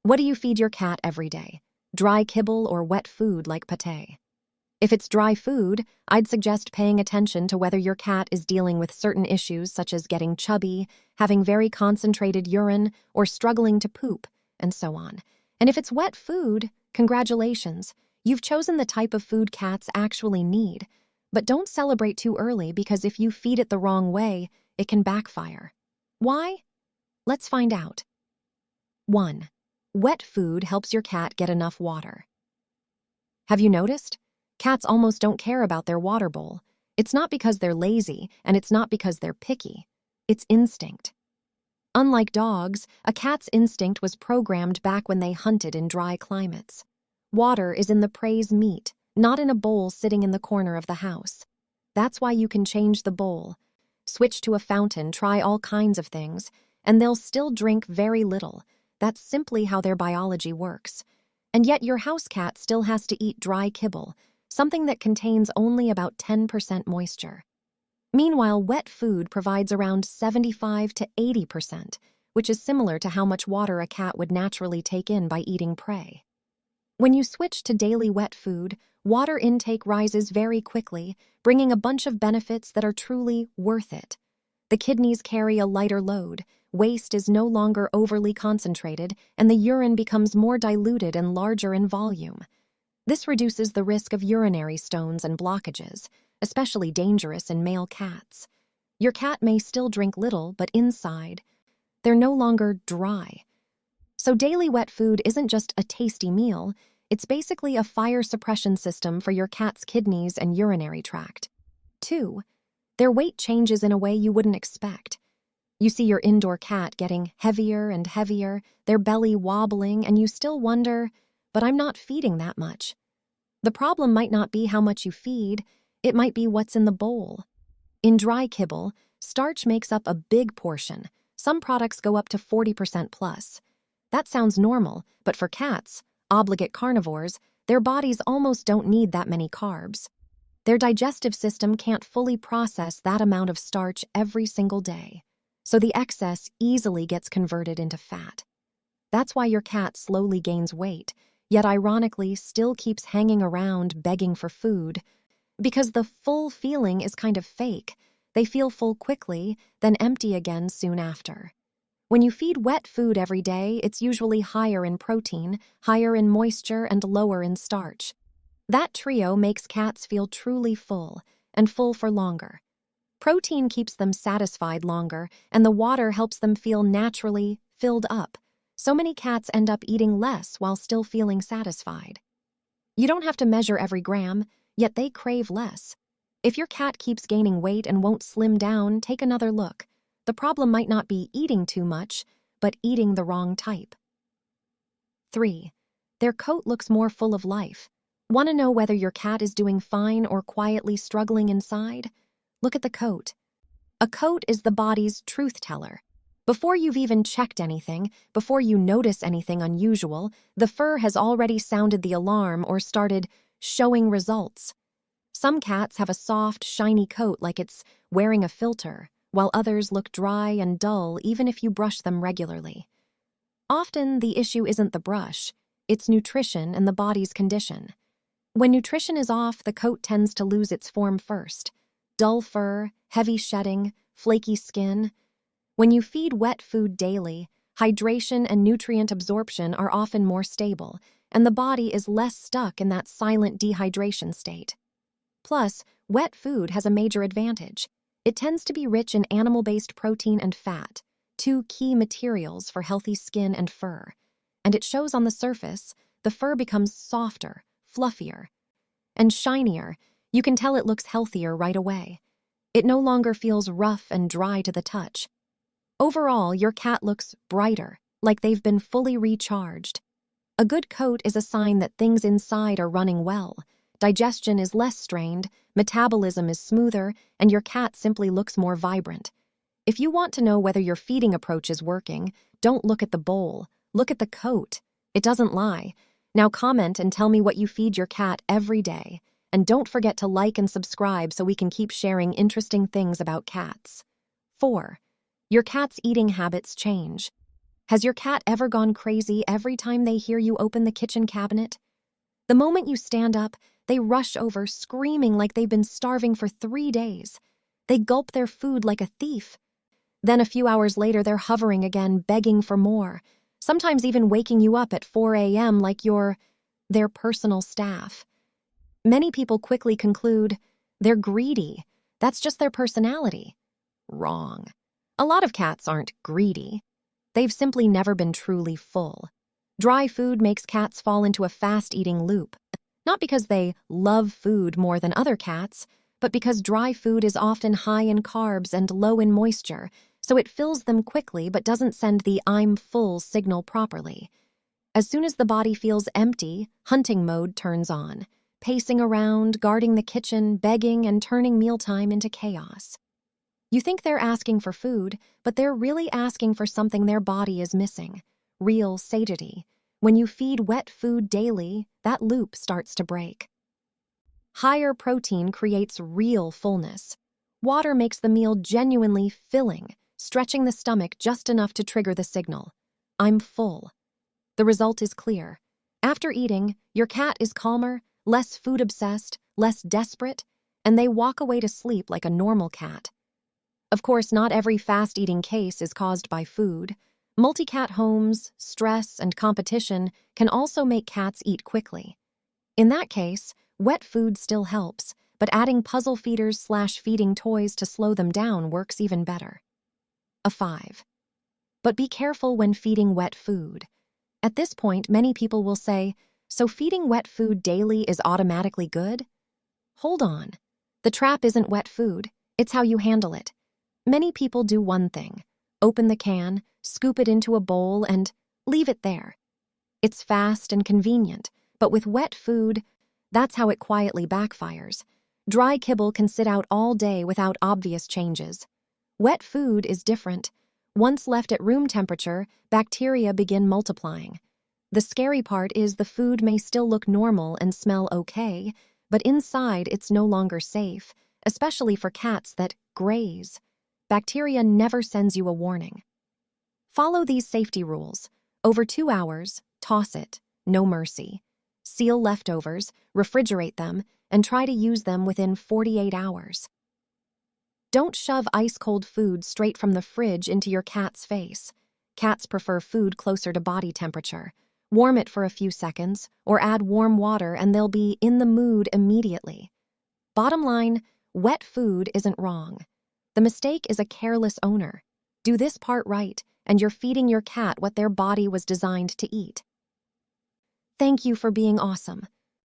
What do you feed your cat every day? Dry kibble or wet food like pâté? If it's dry food, I'd suggest paying attention to whether your cat is dealing with certain issues such as getting chubby, having very concentrated urine, or struggling to poop, and so on. And if it's wet food, congratulations, you've chosen the type of food cats actually need. But don't celebrate too early because if you feed it the wrong way, it can backfire. Why? Let's find out. 1. Wet food helps your cat get enough water. Have you noticed? Cats almost don't care about their water bowl. It's not because they're lazy, and it's not because they're picky. It's instinct. Unlike dogs, a cat's instinct was programmed back when they hunted in dry climates. Water is in the prey's meat, not in a bowl sitting in the corner of the house. That's why you can change the bowl, switch to a fountain, try all kinds of things, and they'll still drink very little. That's simply how their biology works. And yet your house cat still has to eat dry kibble, something that contains only about 10% moisture. Meanwhile, wet food provides around 75 to 80%, which is similar to how much water a cat would naturally take in by eating prey. When you switch to daily wet food, water intake rises very quickly, bringing a bunch of benefits that are truly worth it. The kidneys carry a lighter load, waste is no longer overly concentrated, and the urine becomes more diluted and larger in volume. This reduces the risk of urinary stones and blockages, especially dangerous in male cats. Your cat may still drink little, but inside, they're no longer dry. So daily wet food isn't just a tasty meal, it's basically a fire suppression system for your cat's kidneys and urinary tract. 2. Their weight changes in a way you wouldn't expect. You see your indoor cat getting heavier and heavier, their belly wobbling, and you still wonder, but I'm not feeding that much. The problem might not be how much you feed, it might be what's in the bowl. In dry kibble, starch makes up a big portion. Some products go up to 40% plus. That sounds normal, but for cats, obligate carnivores, their bodies almost don't need that many carbs. Their digestive system can't fully process that amount of starch every single day, so the excess easily gets converted into fat. That's why your cat slowly gains weight, yet ironically still keeps hanging around begging for food, because the full feeling is kind of fake. They feel full quickly, then empty again soon after. When you feed wet food every day, it's usually higher in protein, higher in moisture, and lower in starch. That trio makes cats feel truly full, and full for longer. Protein keeps them satisfied longer, and the water helps them feel naturally filled up. So many cats end up eating less while still feeling satisfied. You don't have to measure every gram, yet they crave less. If your cat keeps gaining weight and won't slim down, take another look. The problem might not be eating too much, but eating the wrong type. 3. Their coat looks more full of life. Want to know whether your cat is doing fine or quietly struggling inside? Look at the coat. A coat is the body's truth teller. Before you've even checked anything, before you notice anything unusual, the fur has already sounded the alarm or started showing results. Some cats have a soft, shiny coat like it's wearing a filter, while others look dry and dull even if you brush them regularly. Often, the issue isn't the brush, it's nutrition and the body's condition. When nutrition is off, the coat tends to lose its form first. Dull fur, heavy shedding, flaky skin. When you feed wet food daily, hydration and nutrient absorption are often more stable, and the body is less stuck in that silent dehydration state. Plus, wet food has a major advantage. It tends to be rich in animal-based protein and fat, two key materials for healthy skin and fur. And it shows on the surface, the fur becomes softer, fluffier, and shinier. You can tell it looks healthier right away. It no longer feels rough and dry to the touch. Overall, your cat looks brighter, like they've been fully recharged. A good coat is a sign that things inside are running well. Digestion is less strained, metabolism is smoother, and your cat simply looks more vibrant. If you want to know whether your feeding approach is working, don't look at the bowl, look at the coat. It doesn't lie. Now comment and tell me what you feed your cat every day. And don't forget to like and subscribe so we can keep sharing interesting things about cats. 4. Your cat's eating habits change. Has your cat ever gone crazy every time they hear you open the kitchen cabinet? The moment you stand up, they rush over, screaming like they've been starving for 3 days. They gulp their food like a thief. Then a few hours later, they're hovering again, begging for more, sometimes even waking you up at 4 a.m. like you're their personal staff. Many people quickly conclude they're greedy. That's just their personality. Wrong. A lot of cats aren't greedy. They've simply never been truly full. Dry food makes cats fall into a fast-eating loop, not because they love food more than other cats, but because dry food is often high in carbs and low in moisture, so it fills them quickly but doesn't send the "I'm full" signal properly. As soon as the body feels empty, hunting mode turns on, pacing around, guarding the kitchen, begging, and turning mealtime into chaos. You think they're asking for food, but they're really asking for something their body is missing: real satiety. When you feed wet food daily, that loop starts to break. Higher protein creates real fullness. Water makes the meal genuinely filling, stretching the stomach just enough to trigger the signal: I'm full. The result is clear. After eating, your cat is calmer, less food-obsessed, less desperate, and they walk away to sleep like a normal cat. Of course, not every fast-eating case is caused by food. Multi-cat homes, stress, and competition can also make cats eat quickly. In that case, wet food still helps, but adding puzzle feeders/feeding toys to slow them down works even better. A 5. But be careful when feeding wet food. At this point, many people will say, so feeding wet food daily is automatically good? Hold on. The trap isn't wet food, it's how you handle it. Many people do one thing: open the can, scoop it into a bowl, and leave it there. It's fast and convenient, but with wet food, that's how it quietly backfires. Dry kibble can sit out all day without obvious changes. Wet food is different. Once left at room temperature, bacteria begin multiplying. The scary part is the food may still look normal and smell okay, but inside it's no longer safe, especially for cats that graze. Bacteria never sends you a warning. Follow these safety rules. Over 2 hours, toss it, no mercy. Seal leftovers, refrigerate them, and try to use them within 48 hours. Don't shove ice-cold food straight from the fridge into your cat's face. Cats prefer food closer to body temperature. Warm it for a few seconds, or add warm water and they'll be in the mood immediately. Bottom line, wet food isn't wrong. The mistake is a careless owner. Do this part right, and you're feeding your cat what their body was designed to eat. Thank you for being awesome.